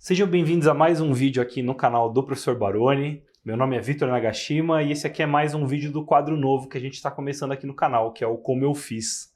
Sejam bem-vindos a mais um vídeo aqui no canal do Professor Baroni. Meu nome é Vitor Nagashima e esse aqui é mais um vídeo do quadro novo que a gente está começando aqui no canal, que é o Como Eu Fiz.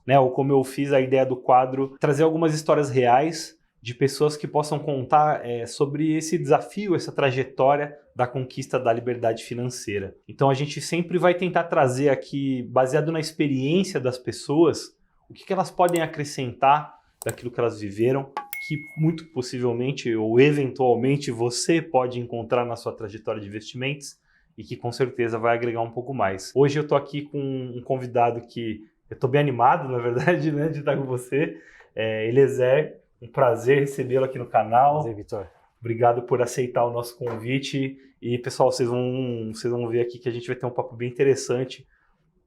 O Como Eu Fiz, a ideia do quadro, trazer algumas histórias reais de pessoas que possam contar sobre esse desafio, essa trajetória da conquista da liberdade financeira. Então a gente sempre vai tentar trazer aqui, baseado na experiência das pessoas, o que elas podem acrescentar daquilo que elas viveram, que muito possivelmente ou eventualmente você pode encontrar na sua trajetória de investimentos e que com certeza vai agregar um pouco mais. Hoje eu estou aqui com um convidado que eu estou bem animado, na verdade, de estar com você, Eliezer. Um prazer recebê-lo aqui no canal. Prazer, Vitor. Obrigado por aceitar o nosso convite. E pessoal, vocês vão ver aqui que a gente vai ter um papo bem interessante,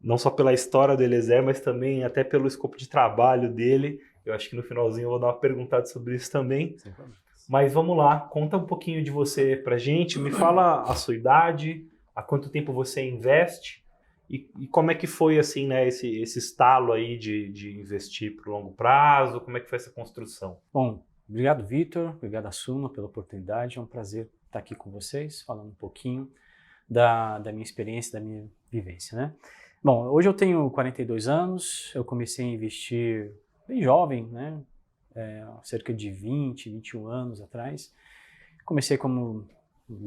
não só pela história do Eliezer, mas também até pelo escopo de trabalho dele. Eu acho que no finalzinho eu vou dar uma perguntada sobre isso também. Sem problema. Mas vamos lá, conta um pouquinho de você pra gente, me fala a sua idade, há quanto tempo você investe e como é que foi assim, esse estalo aí de investir pro longo prazo, como é que foi essa construção? Bom, obrigado, Vitor, obrigado, Assuma, pela oportunidade. É um prazer estar aqui com vocês, falando um pouquinho da minha experiência, da minha vivência, né? Bom, hoje eu tenho 42 anos, eu comecei a investir bem jovem, né? Cerca de 20, 21 anos atrás. Comecei como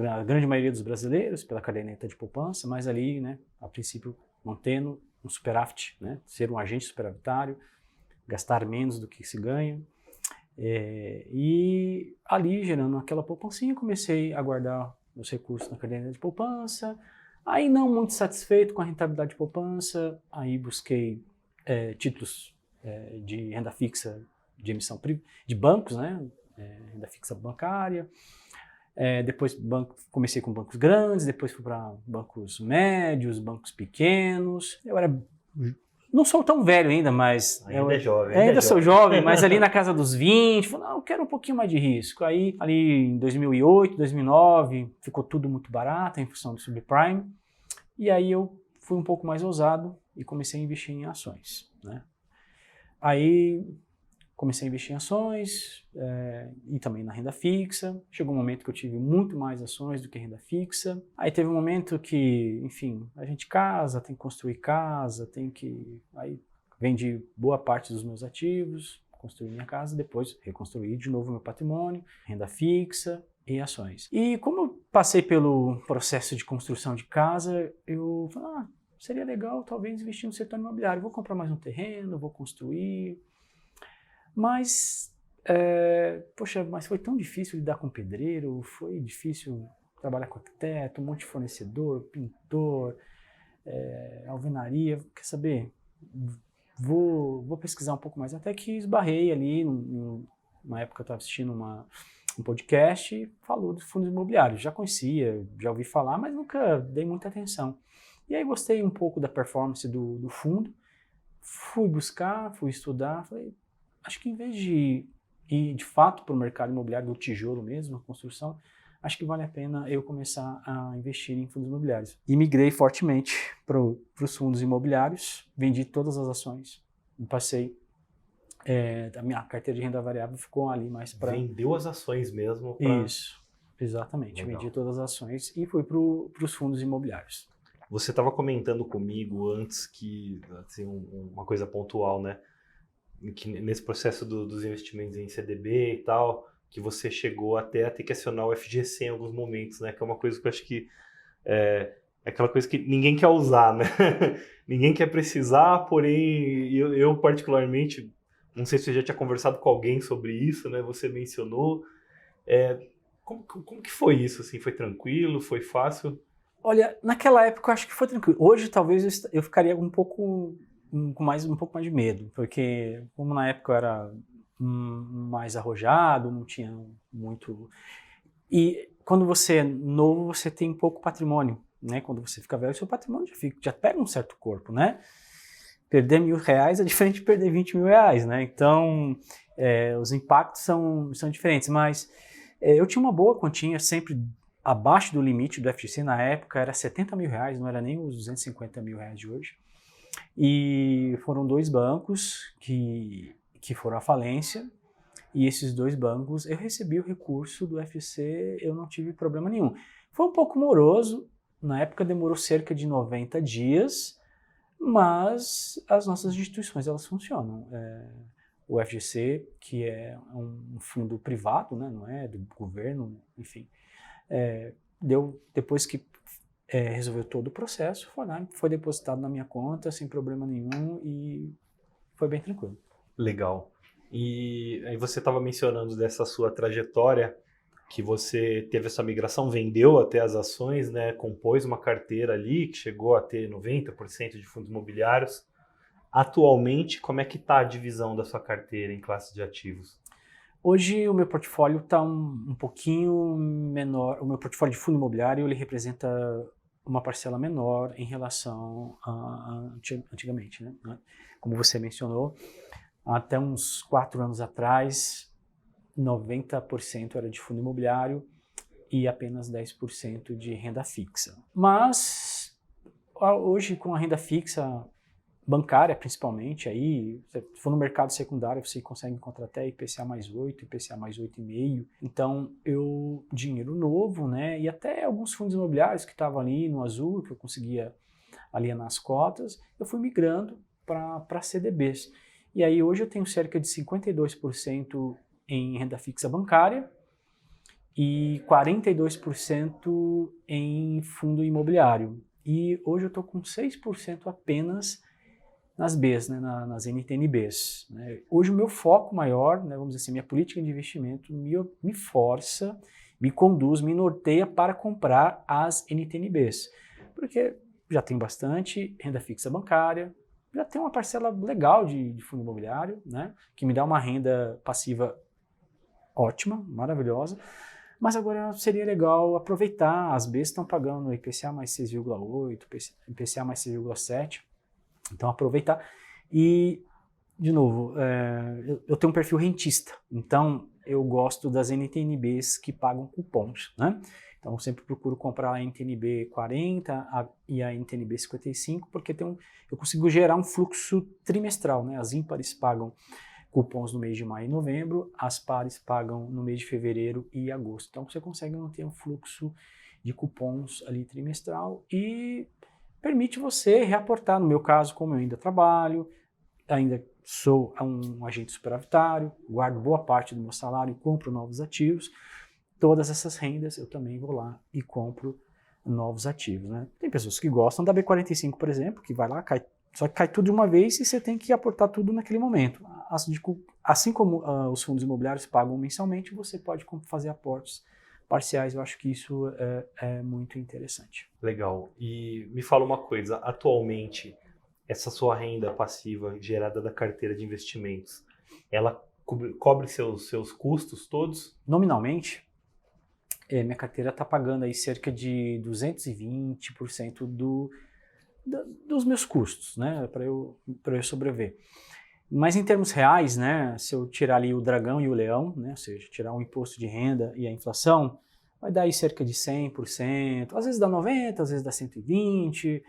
a grande maioria dos brasileiros, pela caderneta de poupança, mas ali, né, a princípio, mantendo um superávit, né? Ser um agente superavitário, gastar menos do que se ganha. E ali, gerando aquela poupancinha, comecei a guardar os recursos na caderneta de poupança. Aí, não muito satisfeito com a rentabilidade de poupança, aí busquei títulos de renda fixa de emissão de bancos, né? Renda fixa bancária. Depois comecei com bancos grandes, depois fui para bancos médios, bancos pequenos. Não sou tão velho ainda, mas... Ainda é jovem. Ainda sou jovem, mas ali na casa dos 20, falei, não, eu quero um pouquinho mais de risco. Aí, ali em 2008, 2009, ficou tudo muito barato em função do subprime. E aí eu fui um pouco mais ousado e comecei a investir em ações, né? Aí comecei a investir em ações e também na renda fixa. Chegou um momento que eu tive muito mais ações do que renda fixa. Aí teve um momento que, enfim, a gente casa, tem que construir casa, Aí vendi boa parte dos meus ativos, construí minha casa, depois reconstruí de novo meu patrimônio, renda fixa e ações. E como eu passei pelo processo de construção de casa, eu falei, seria legal talvez investir no setor imobiliário. Vou comprar mais um terreno, vou construir. Mas, mas foi tão difícil lidar com pedreiro, foi difícil trabalhar com arquiteto, um monte de fornecedor, pintor, alvenaria. Quer saber? Vou pesquisar um pouco mais. Até que esbarrei ali, numa época eu estava assistindo um podcast e falou dos fundos imobiliários. Já conhecia, já ouvi falar, mas nunca dei muita atenção. E aí gostei um pouco da performance do fundo, fui buscar, fui estudar, falei, acho que em vez de ir de fato para o mercado imobiliário do tijolo mesmo, a construção, acho que vale a pena eu começar a investir em fundos imobiliários. E migrei fortemente para os fundos imobiliários, vendi todas as ações e passei, a minha carteira de renda variável ficou ali mais para... Vendeu as ações mesmo? Isso, exatamente. Legal. Vendi todas as ações e fui para os fundos imobiliários. Você estava comentando comigo antes que, assim, uma coisa pontual, né? Que nesse processo dos investimentos em CDB e tal, que você chegou até a ter que acionar o FGC em alguns momentos, né? Que é uma coisa que eu acho que é aquela coisa que ninguém quer usar, né? Ninguém quer precisar, porém, eu particularmente, não sei se você já tinha conversado com alguém sobre isso, né? Você mencionou. Como que foi isso? Assim, foi tranquilo? Foi fácil? Olha, naquela época eu acho que foi tranquilo. Hoje talvez eu ficaria um pouco mais de medo, porque como na época eu era mais arrojado, não tinha muito... E quando você é novo, você tem pouco patrimônio, né? Quando você fica velho, seu patrimônio já pega um certo corpo, né? Perder R$1.000 é diferente de perder R$20.000, né? Então, os impactos são diferentes, mas eu tinha uma boa quantia, sempre abaixo do limite do FGC, na época era R$70.000, não era nem os R$250.000 de hoje. E foram 2 bancos que foram à falência e esses 2 bancos eu recebi o recurso do FGC, eu não tive problema nenhum. Foi um pouco moroso, na época demorou cerca de 90 dias, mas as nossas instituições elas funcionam. O FGC, que é um fundo privado, né, não é do governo, enfim, depois que resolveu todo o processo, foi lá, foi depositado na minha conta sem problema nenhum e foi bem tranquilo. Legal. E aí você estava mencionando dessa sua trajetória, que você teve essa migração, vendeu até as ações, né, compôs uma carteira ali que chegou a ter 90% de fundos imobiliários. Atualmente, como é que está a divisão da sua carteira em classes de ativos? Hoje o meu portfólio está um pouquinho menor. O meu portfólio de fundo imobiliário ele representa uma parcela menor em relação a antigamente, né? Como você mencionou, até uns 4 anos atrás, 90% era de fundo imobiliário e apenas 10% de renda fixa. Mas hoje com a renda fixa bancária, principalmente, aí, se for no mercado secundário, você consegue encontrar até IPCA mais 8, IPCA mais 8,5. Então, dinheiro novo, né, e até alguns fundos imobiliários que estavam ali no azul, que eu conseguia alienar as cotas, eu fui migrando para CDBs. E aí, hoje eu tenho cerca de 52% em renda fixa bancária e 42% em fundo imobiliário. E hoje eu estou com 6% apenas nas Bs, né, nas NTNBs. Né. Hoje o meu foco maior, né, vamos dizer assim, minha política de investimento me força, me conduz, me norteia para comprar as NTNBs. Porque já tem bastante renda fixa bancária, já tem uma parcela legal de fundo imobiliário, né, que me dá uma renda passiva ótima, maravilhosa, mas agora seria legal aproveitar, as Bs estão pagando IPCA mais 6,8, IPCA mais 6,7, então aproveitar. E, de novo, eu tenho um perfil rentista, então eu gosto das NTNBs que pagam cupons, né? Então eu sempre procuro comprar a NTNB 40 e a NTNB 55, porque eu consigo gerar um fluxo trimestral, né? As ímpares pagam cupons no mês de maio e novembro, as pares pagam no mês de fevereiro e agosto. Então você consegue manter um fluxo de cupons ali trimestral e permite você reaportar. No meu caso, como eu ainda trabalho, ainda sou um agente superavitário, guardo boa parte do meu salário e compro novos ativos, todas essas rendas eu também vou lá e compro novos ativos. Né? Tem pessoas que gostam da B45, por exemplo, que vai lá, só que cai tudo de uma vez e você tem que aportar tudo naquele momento. Assim como os fundos imobiliários pagam mensalmente, você pode fazer aportes parciais. Eu acho que isso é muito interessante. Legal. E me fala uma coisa, atualmente, essa sua renda passiva gerada da carteira de investimentos, ela cobre seus custos todos? Nominalmente, minha carteira está pagando aí cerca de 220% dos meus custos, né, para eu sobreviver. Mas em termos reais, né, se eu tirar ali o dragão e o leão, né, ou seja, tirar o imposto de renda e a inflação, vai dar aí cerca de 100%, às vezes dá 90%, às vezes dá 120%,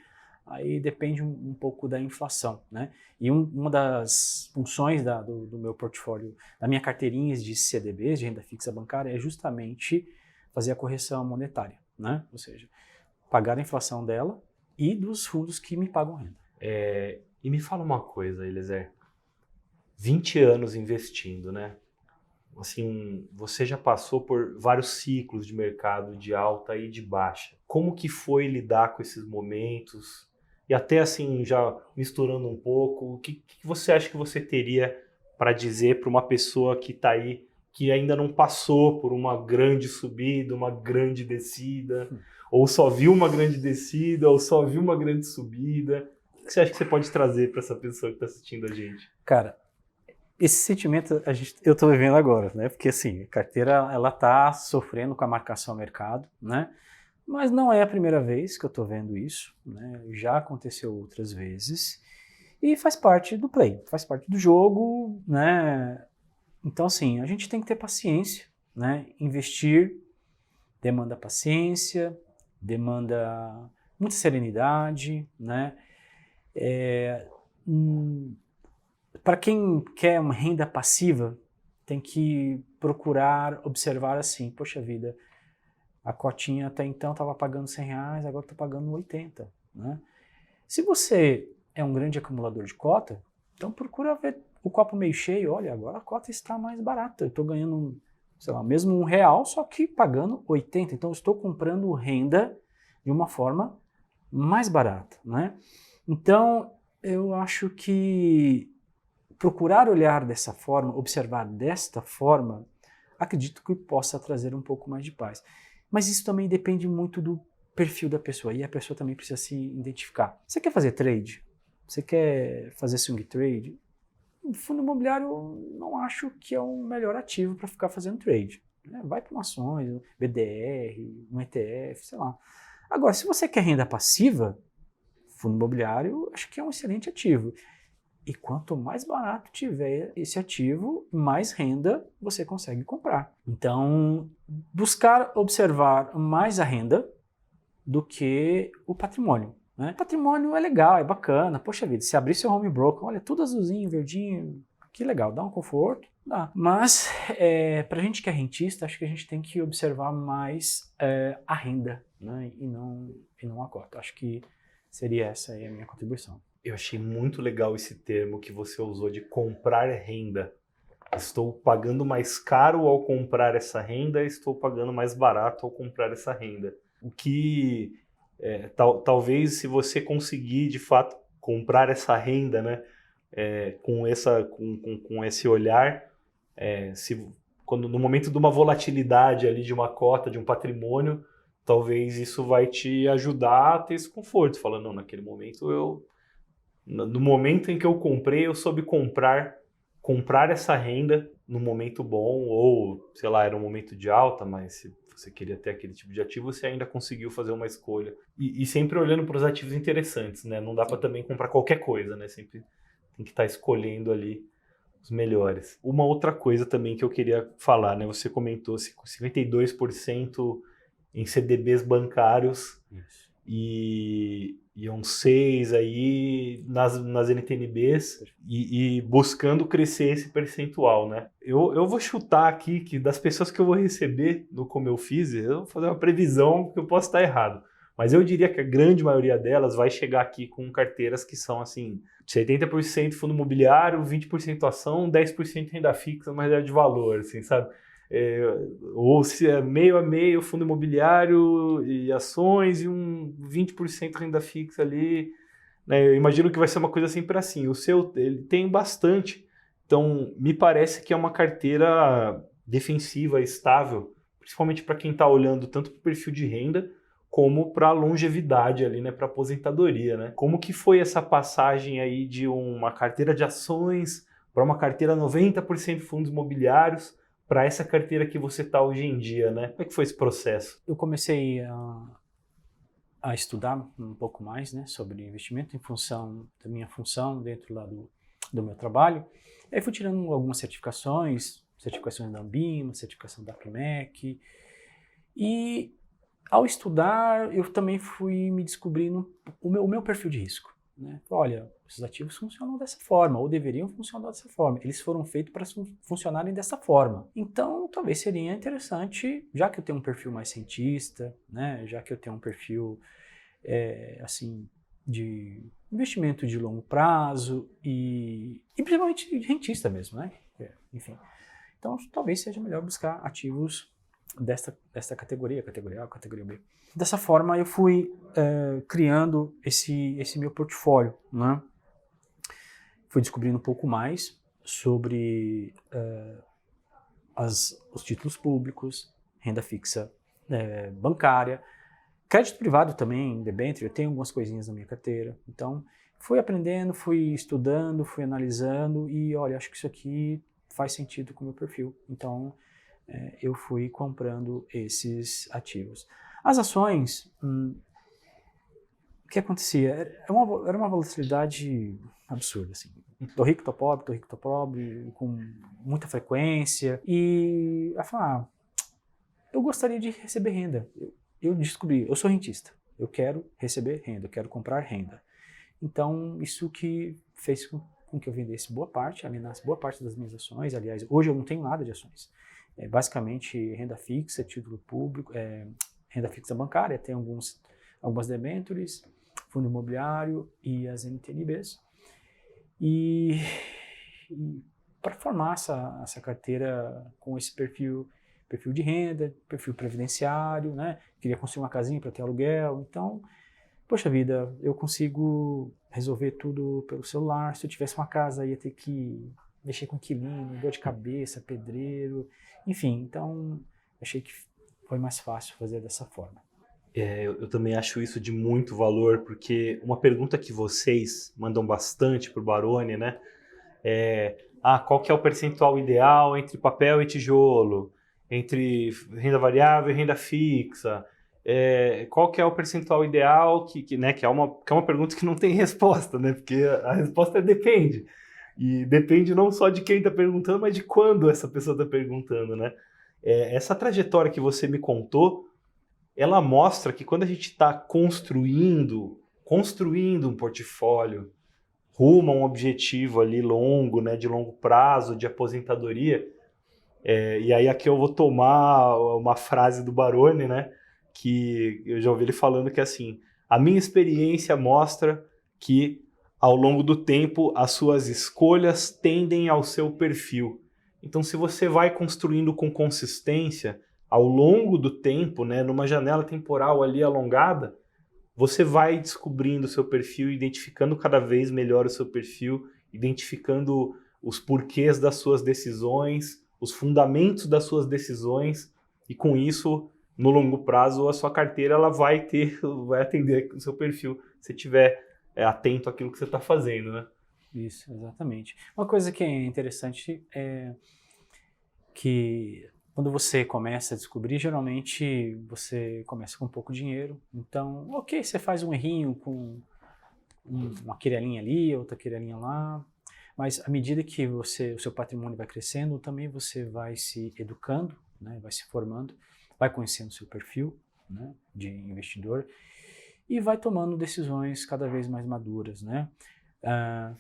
aí depende um pouco da inflação, né? E uma das funções do meu portfólio, da minha carteirinha de CDBs, de renda fixa bancária, é justamente fazer a correção monetária, né? Ou seja, pagar a inflação dela e dos fundos que me pagam renda. E me fala uma coisa, Eliezer, 20 anos investindo, né? Assim, você já passou por vários ciclos de mercado, de alta e de baixa. Como que foi lidar com esses momentos? E até assim, já misturando um pouco, o que você acha que você teria para dizer para uma pessoa que está aí, que ainda não passou por uma grande subida, uma grande descida, ou só viu uma grande descida, ou só viu uma grande subida? O que você acha que você pode trazer para essa pessoa que está assistindo a gente? Cara, esse sentimento eu estou vivendo agora, né? Porque assim, a carteira ela está sofrendo com a marcação ao mercado, né? Mas não é a primeira vez que eu estou vendo isso, né? Já aconteceu outras vezes e faz parte do play, faz parte do jogo, né? Então assim, a gente tem que ter paciência, né? Investir demanda paciência, demanda muita serenidade, né? Para quem quer uma renda passiva, tem que procurar observar assim, poxa vida, a cotinha até então estava pagando R$100, agora estou pagando 80, né? Se você é um grande acumulador de cota, então procura ver o copo meio cheio, olha, agora a cota está mais barata, eu estou ganhando, sei lá, mesmo R$1, só que pagando 80, então eu estou comprando renda de uma forma mais barata, né? Então, eu acho que procurar olhar dessa forma, observar desta forma, acredito que possa trazer um pouco mais de paz. Mas isso também depende muito do perfil da pessoa, e a pessoa também precisa se identificar. Você quer fazer trade? Você quer fazer swing trade? O fundo imobiliário eu não acho que é o melhor ativo para ficar fazendo trade. Vai para ações, BDR, um ETF, sei lá. Agora, se você quer renda passiva, fundo imobiliário acho que é um excelente ativo. E quanto mais barato tiver esse ativo, mais renda você consegue comprar. Então, buscar observar mais a renda do que o patrimônio, né? O patrimônio é legal, é bacana. Poxa vida, se abrir seu home broker, olha, tudo azulzinho, verdinho, que legal, dá um conforto, dá. Mas, para a gente que é rentista, acho que a gente tem que observar mais a renda, né? E não a cota. Acho que seria essa aí a minha contribuição. Eu achei muito legal esse termo que você usou de comprar renda. Estou pagando mais caro ao comprar essa renda, estou pagando mais barato ao comprar essa renda. O que talvez se você conseguir de fato comprar essa renda, né, com esse olhar, quando no momento de uma volatilidade ali de uma cota, de um patrimônio, talvez isso vai te ajudar a ter esse conforto. Falando, não, naquele momento no momento em que eu comprei, eu soube comprar essa renda no momento bom, ou, sei lá, era um momento de alta, mas se você queria ter aquele tipo de ativo, você ainda conseguiu fazer uma escolha. E sempre olhando para os ativos interessantes, né? Não dá para também comprar qualquer coisa, né? Sempre tem que estar escolhendo ali os melhores. Uma outra coisa também que eu queria falar, né? Você comentou 52% em CDBs bancários. Isso. E uns 6 aí nas NTNBs e buscando crescer esse percentual, né? Eu vou chutar aqui que das pessoas que eu vou receber no Como Eu Fiz, eu vou fazer uma previsão que eu posso estar errado, mas eu diria que a grande maioria delas vai chegar aqui com carteiras que são assim, 70% fundo imobiliário, 20% ação, 10% renda fixa, uma reserva de valor, assim, sabe? Ou se é meio a meio fundo imobiliário e ações e um 20% renda fixa ali, né? Eu imagino que vai ser uma coisa sempre assim. O seu, ele tem bastante, então me parece que é uma carteira defensiva, estável, principalmente para quem está olhando tanto para o perfil de renda como para a longevidade ali, né, para aposentadoria, né? Como que foi essa passagem aí de uma carteira de ações para uma carteira 90% fundos imobiliários, para essa carteira que você está hoje em dia, né? Como é que foi esse processo? Eu comecei a estudar um pouco mais, né, sobre investimento em função da minha função dentro lá do meu trabalho. Aí fui tirando algumas certificações da Ambima, certificação da Pimec. E ao estudar, eu também fui me descobrindo o meu perfil de risco, né? Olha, esses ativos funcionam dessa forma, ou deveriam funcionar dessa forma. Eles foram feitos para funcionarem dessa forma. Então, talvez seria interessante, já que eu tenho um perfil mais cientista, né? Já que eu tenho um perfil assim, de investimento de longo prazo e principalmente rentista mesmo, né? Enfim. Então, talvez seja melhor buscar ativos desta categoria A, categoria B. Dessa forma, eu fui criando esse meu portfólio, né? Fui descobrindo um pouco mais sobre os títulos públicos, renda fixa bancária, crédito privado também, debênture, eu tenho algumas coisinhas na minha carteira. Então, fui aprendendo, fui estudando, fui analisando e, olha, acho que isso aqui faz sentido com o meu perfil. Então, eu fui comprando esses ativos. As ações, o que acontecia? Era uma volatilidade absurda, assim. Tô rico, tô pobre, com muita frequência. E eu falei, eu gostaria de receber renda. Eu descobri, eu sou rentista, eu quero receber renda, eu quero comprar renda. Então, isso que fez com que eu vendesse boa parte das minhas ações. Aliás, hoje eu não tenho nada de ações. É basicamente renda fixa, título público, renda fixa bancária, tem algumas debêntures, fundo imobiliário e as NTNBs. E para formar essa carteira com esse perfil de renda, perfil previdenciário, né? Queria construir uma casinha para ter aluguel. Então, poxa vida, eu consigo resolver tudo pelo celular. Se eu tivesse uma casa, ia ter que mexer com inquilino, dor de cabeça, pedreiro, enfim. Então, achei que foi mais fácil fazer dessa forma. Eu também acho isso de muito valor, porque uma pergunta que vocês mandam bastante para o Baroni, né? Qual que é o percentual ideal entre papel e tijolo, entre renda variável e renda fixa? Qual que é o percentual ideal né, que é uma pergunta que não tem resposta, né? Porque a resposta depende. E depende não só de quem está perguntando, mas de quando essa pessoa está perguntando, né? Essa trajetória que você me contou, ela mostra que quando a gente está construindo um portfólio rumo a um objetivo ali longo, né, de longo prazo, de aposentadoria, e aí aqui eu vou tomar uma frase do Baroni, né, que eu já ouvi ele falando que assim, a minha experiência mostra que ao longo do tempo as suas escolhas tendem ao seu perfil. Então se você vai construindo com consistência ao longo do tempo, né, numa janela temporal ali alongada, você vai descobrindo o seu perfil, identificando cada vez melhor o seu perfil, identificando os porquês das suas decisões, os fundamentos das suas decisões, e com isso, no longo prazo, a sua carteira ela vai atender o seu perfil, se estiver atento àquilo que você está fazendo, né? Isso, exatamente. Uma coisa que é interessante é que quando você começa a descobrir, geralmente você começa com pouco dinheiro. Então, ok, você faz um errinho com uma querelinha ali, outra querelinha lá, mas à medida que o seu patrimônio vai crescendo, também você vai se educando, né, vai se formando, vai conhecendo o seu perfil, né, de investidor e vai tomando decisões cada vez mais maduras, né?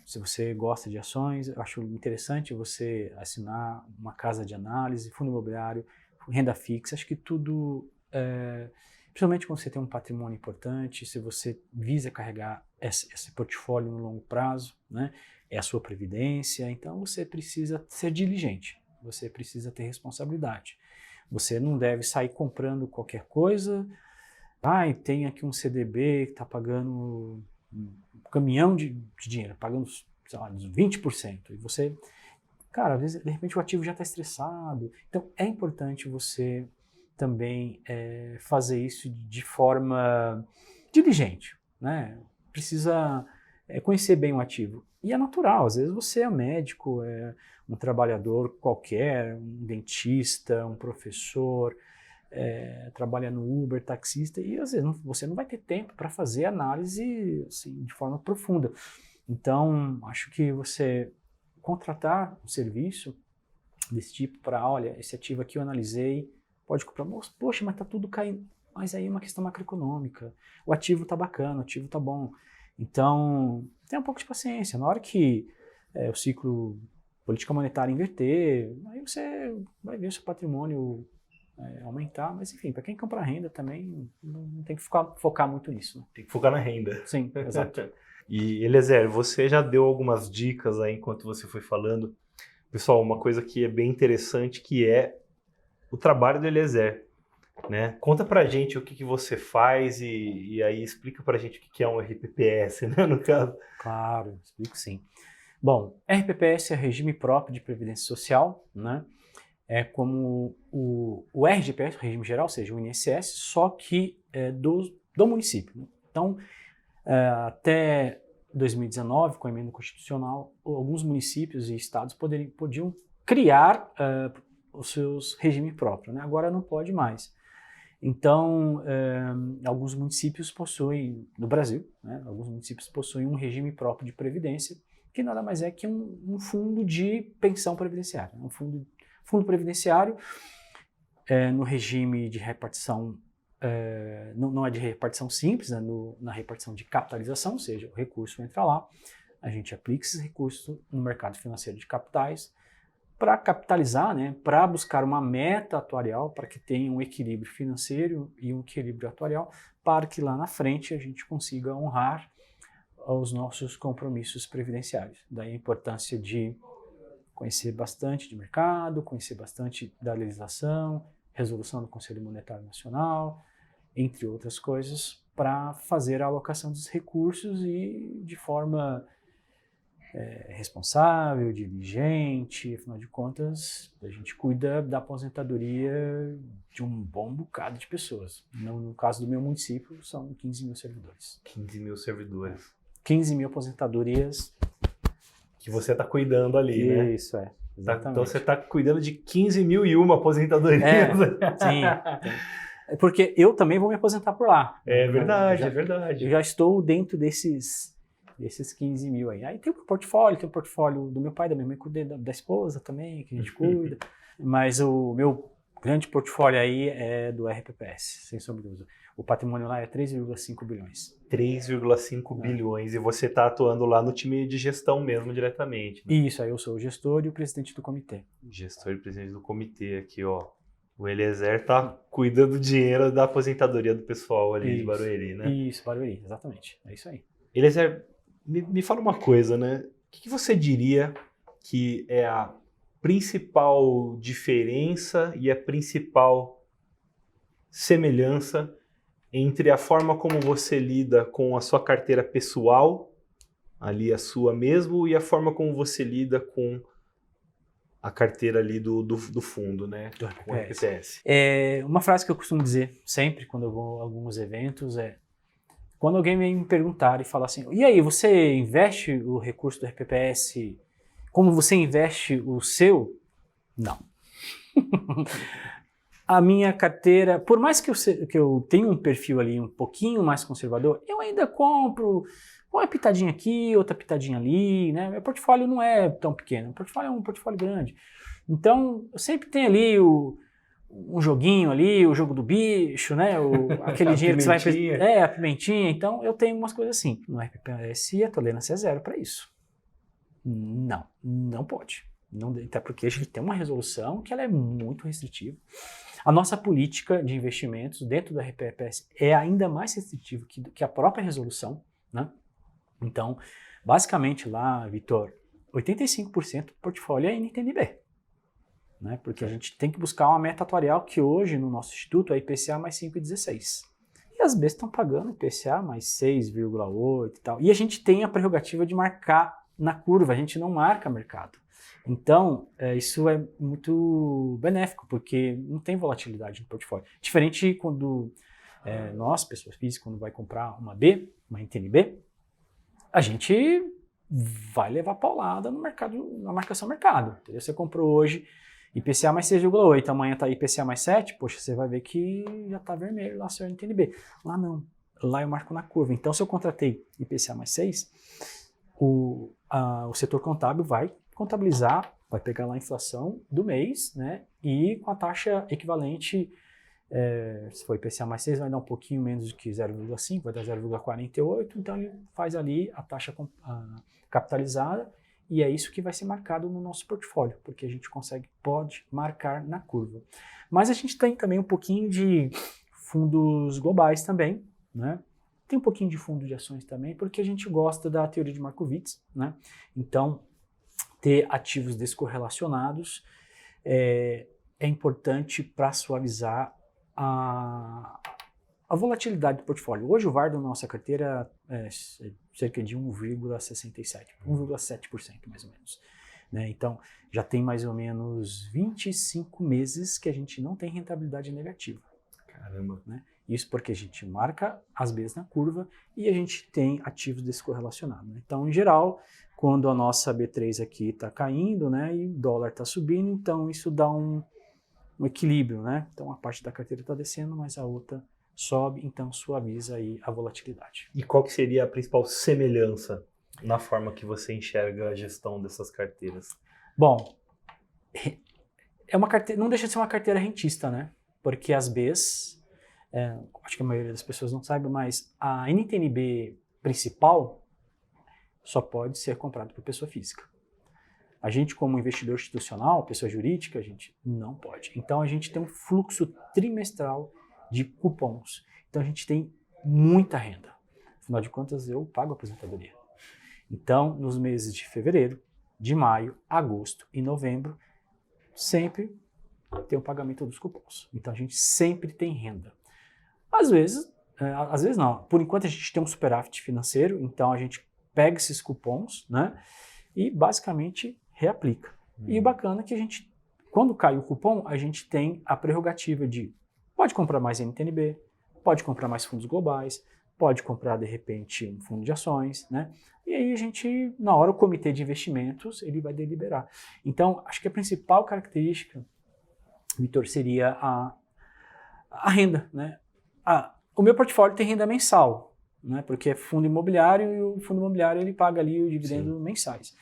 Se você gosta de ações, eu acho interessante você assinar uma casa de análise, fundo imobiliário, renda fixa. Acho que tudo, principalmente quando você tem um patrimônio importante, se você visa carregar esse portfólio no longo prazo, né, é a sua previdência, então você precisa ser diligente, você precisa ter responsabilidade. Você não deve sair comprando qualquer coisa. Tem aqui um CDB que está pagando um caminhão de dinheiro, pagando, sei lá, 20%. E você, cara, às vezes, de repente o ativo já está estressado. Então, é importante você também fazer isso de forma diligente, né? Precisa conhecer bem o ativo. E é natural, às vezes você é médico, é um trabalhador qualquer, um dentista, um professor, trabalha no Uber, taxista, e às vezes você não vai ter tempo para fazer análise assim, de forma profunda. Então, acho que você contratar um serviço desse tipo para, olha, esse ativo aqui eu analisei, pode comprar, poxa, mas está tudo caindo. Mas aí é uma questão macroeconômica. O ativo está bacana, o ativo está bom. Então, tenha um pouco de paciência. Na hora que o ciclo política monetária inverter, aí você vai ver o seu patrimônio aumentar, mas enfim, para quem compra renda também não tem que focar muito nisso. Né? Tem que focar na renda. Sim, exato. E Eliezer, você já deu algumas dicas aí enquanto você foi falando. Pessoal, uma coisa que é bem interessante que é o trabalho do Eliezer, né? Conta pra gente o que você faz e aí explica pra gente o que é um RPPS, né, no caso. Claro, explico sim. Bom, RPPS é Regime Próprio de Previdência Social, né? É como o RGPS, o Regime Geral, ou seja, o INSS, só que do município. Então, até 2019, com a emenda constitucional, alguns municípios e estados podiam criar os seus regimes próprios, né? Agora não pode mais. Então, alguns municípios possuem, no Brasil, né, alguns municípios possuem um regime próprio de previdência, que nada mais é que um fundo de pensão previdenciária, um fundo previdenciário no regime de repartição, não é de repartição simples, né, na repartição de capitalização, ou seja, o recurso entra lá, a gente aplica esses recursos no mercado financeiro de capitais para capitalizar, né, para buscar uma meta atuarial, para que tenha um equilíbrio financeiro e um equilíbrio atuarial, para que lá na frente a gente consiga honrar os nossos compromissos previdenciários. Daí a importância de conhecer bastante de mercado, conhecer bastante da legislação, resolução do Conselho Monetário Nacional, entre outras coisas, para fazer a alocação dos recursos e de forma responsável, diligente. Afinal de contas, a gente cuida da aposentadoria de um bom bocado de pessoas. No caso do meu município, são 15 mil servidores. 15 mil servidores. 15 mil aposentadorias. Que você está cuidando ali, né? Isso, exatamente. Então você está cuidando de 15.001 aposentadorias. Sim. Porque eu também vou me aposentar por lá. É verdade, é verdade. Eu já estou dentro desses 15 mil aí. Aí tem o portfólio do meu pai, da minha mãe, da esposa também, que a gente cuida. Mas o meu grande portfólio aí é do RPPS, sem sombra de dúvida. O patrimônio lá é 3,5 bilhões. 3,5 bilhões. E você está atuando lá no time de gestão mesmo, diretamente. Né? Isso, aí eu sou o gestor e o presidente do comitê. Gestor e presidente do comitê aqui, ó. O Eliezer tá cuidando do dinheiro da aposentadoria do pessoal ali de Barueri, né? Isso, Barueri, exatamente. É isso aí. Eliezer, me fala uma coisa, né? O que você diria que é a principal diferença e a principal semelhança entre a forma como você lida com a sua carteira pessoal, ali a sua mesmo, e a forma como você lida com a carteira ali do fundo, né? Do com o RPPS. Uma frase que eu costumo dizer sempre quando eu vou a alguns eventos é: quando alguém me perguntar e falar assim, e aí, você investe o recurso do RPPS como você investe o seu? Não. A minha carteira, por mais que eu tenha um perfil ali um pouquinho mais conservador, eu ainda compro uma pitadinha aqui, outra pitadinha ali, né? Meu portfólio não é tão pequeno, o portfólio é um portfólio grande. Então, eu sempre tenho ali um joguinho ali, o jogo do bicho, né? Aquele dinheiro que você vai... a pimentinha. Então, eu tenho umas coisas assim. No RPPS, a tolerância é zero para isso. Não pode. Não, até porque a gente tem uma resolução que ela é muito restritiva. A nossa política de investimentos dentro do RPPS é ainda mais restritiva que a própria resolução, né? Então, basicamente lá, Vitor, 85% do portfólio é NTNB, né? Porque a gente tem que buscar uma meta atuarial que hoje no nosso instituto é IPCA mais 5,16. E as Bs estão pagando IPCA mais 6,8 e tal. E a gente tem a prerrogativa de marcar na curva, a gente não marca mercado. Então, isso é muito benéfico, porque não tem volatilidade no portfólio. Diferente quando nós, pessoas físicas, quando vai comprar uma B, uma NTNB, a gente vai levar paulada no mercado, na marcação mercado. Entendeu? Você comprou hoje IPCA mais 6,8, amanhã está IPCA mais 7, poxa, você vai ver que já está vermelho lá seu NTNB. Lá não, lá eu marco na curva. Então, se eu contratei IPCA mais 6, o setor contábil vai contabilizar, vai pegar lá a inflação do mês, né? E com a taxa equivalente, se for IPCA mais 6, vai dar um pouquinho menos do que 0,5, vai dar 0,48, então ele faz ali a taxa capitalizada e é isso que vai ser marcado no nosso portfólio, porque a gente pode marcar na curva. Mas a gente tem também um pouquinho de fundos globais também, né? Tem um pouquinho de fundo de ações também, porque a gente gosta da teoria de Markowitz, né? Então, ter ativos descorrelacionados é importante para suavizar a volatilidade do portfólio. Hoje o VaR da nossa carteira é cerca de 1,67%, 1,7% mais ou menos. Né? Então, já tem mais ou menos 25 meses que a gente não tem rentabilidade negativa. Caramba. Né? Isso porque a gente marca as Bs na curva e a gente tem ativos descorrelacionados. Né? Então, em geral, quando a nossa B3 aqui está caindo, né, e o dólar está subindo, então isso dá um equilíbrio. Né? Então, a parte da carteira está descendo, mas a outra sobe, então suaviza aí a volatilidade. E qual que seria a principal semelhança na forma que você enxerga a gestão dessas carteiras? Bom, é uma carteira, não deixa de ser uma carteira rentista, né? Porque as Bs... acho que a maioria das pessoas não sabe, mas a NTNB principal, só pode ser comprado por pessoa física. A gente, como investidor institucional, pessoa jurídica, a gente não pode. Então, a gente tem um fluxo trimestral de cupons. Então, a gente tem muita renda. Afinal de contas, eu pago a aposentadoria. Então, nos meses de fevereiro, de maio, agosto e novembro, sempre tem o pagamento dos cupons. Então, a gente sempre tem renda. Às vezes não. Por enquanto, a gente tem um superávit financeiro, então a gente pega esses cupons, né, e basicamente reaplica. E o bacana é que a gente, quando cai o cupom, a gente tem a prerrogativa de pode comprar mais NTNB, pode comprar mais fundos globais, pode comprar, de repente, um fundo de ações, né? E aí a gente, na hora, o comitê de investimentos, ele vai deliberar. Então, acho que a principal característica, Vitor, seria a renda, né? O meu portfólio tem renda mensal, né? Porque é fundo imobiliário e o fundo imobiliário ele paga ali o dividendo mensais.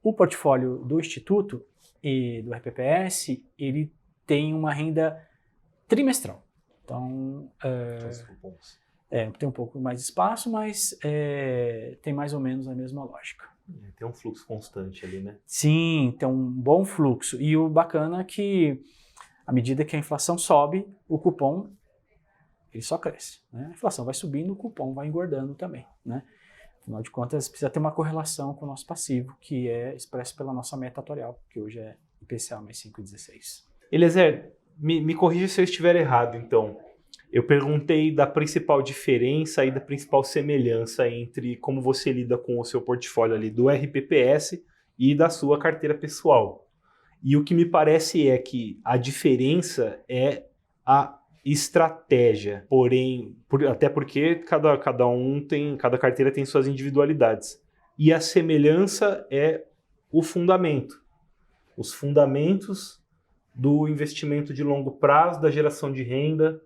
O portfólio do Instituto e do RPPS, ele tem uma renda trimestral. Então, tem um pouco mais de espaço, mas tem mais ou menos a mesma lógica. Tem um fluxo constante ali, né? Sim, tem um bom fluxo. E o bacana é que, à medida que a inflação sobe, o cupom ele só cresce, né? A inflação vai subindo, o cupom vai engordando também, né? Afinal de contas, precisa ter uma correlação com o nosso passivo, que é expresso pela nossa meta atuarial, que hoje é IPCA mais 5,16. Eliezer, me corrija se eu estiver errado, então. Eu perguntei da principal diferença e da principal semelhança entre como você lida com o seu portfólio ali do RPPS e da sua carteira pessoal. E o que me parece é que a diferença é a estratégia, porém, até porque cada carteira tem suas individualidades. E a semelhança é o fundamento. Os fundamentos do investimento de longo prazo, da geração de renda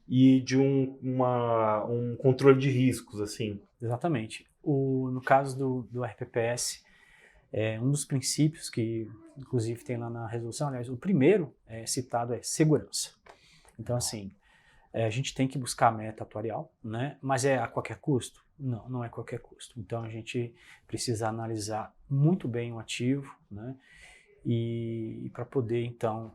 e de um controle de riscos, assim. Exatamente. No caso do RPPS, um dos princípios que, inclusive, tem lá na resolução, aliás, o primeiro citado é segurança. Então, assim, a gente tem que buscar a meta atuarial, né? Mas é a qualquer custo? Não, não é a qualquer custo. Então, a gente precisa analisar muito bem o ativo, né? E para poder, então,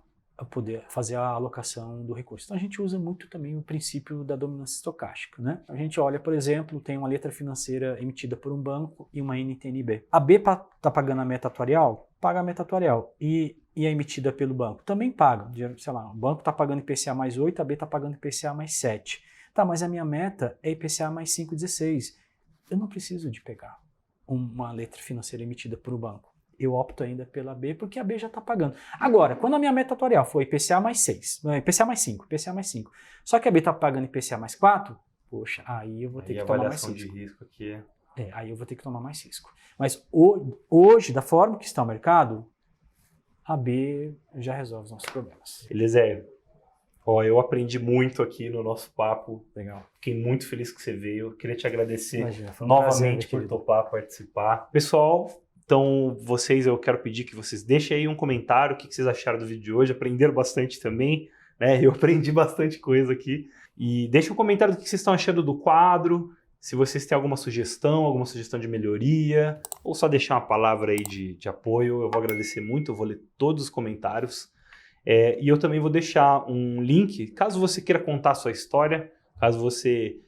fazer a alocação do recurso. Então, a gente usa muito também o princípio da dominância estocástica, né? A gente olha, por exemplo, tem uma letra financeira emitida por um banco e uma NTNB. A B está pagando a meta atuarial? Paga a meta atuarial. E é emitida pelo banco? Também paga. Sei lá, o banco está pagando IPCA mais 8, a B está pagando IPCA mais 7. Tá, mas a minha meta é IPCA mais 5,16. Eu não preciso de pegar uma letra financeira emitida por um banco. Eu opto ainda pela B, porque a B já está pagando. Agora, quando a minha meta atuarial for IPCA mais 6, IPCA mais 5, IPCA mais 5, só que a B está pagando IPCA mais 4, poxa, aí eu vou ter que tomar mais risco. A avaliação de risco aqui aí eu vou ter que tomar mais risco. Mas hoje, da forma que está o mercado, a B já resolve os nossos problemas. Eliezer, eu aprendi muito aqui no nosso papo. Legal. Fiquei muito feliz que você veio. Queria te agradecer Imagina, novamente por topar participar. Pessoal, então eu quero pedir que vocês deixem aí um comentário o que vocês acharam do vídeo de hoje. Aprenderam bastante também, né? Eu aprendi bastante coisa aqui. E deixem um comentário do que vocês estão achando do quadro. Se vocês têm alguma sugestão de melhoria, ou só deixar uma palavra aí de apoio, eu vou agradecer muito, eu vou ler todos os comentários. E eu também vou deixar um link, caso você queira contar a sua história, caso você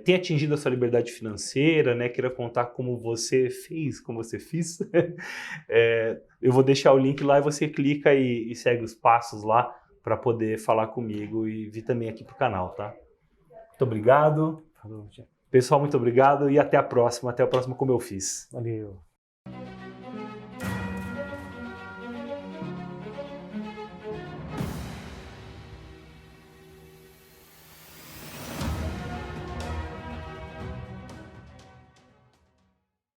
tenha atingido a sua liberdade financeira, né, queira contar como você fez, eu vou deixar o link lá e você clica e segue os passos lá para poder falar comigo e vir também aqui pro canal, tá? Muito obrigado. Falou, gente. Pessoal, muito obrigado e até a próxima. Até o próximo Como Eu Fiz. Valeu.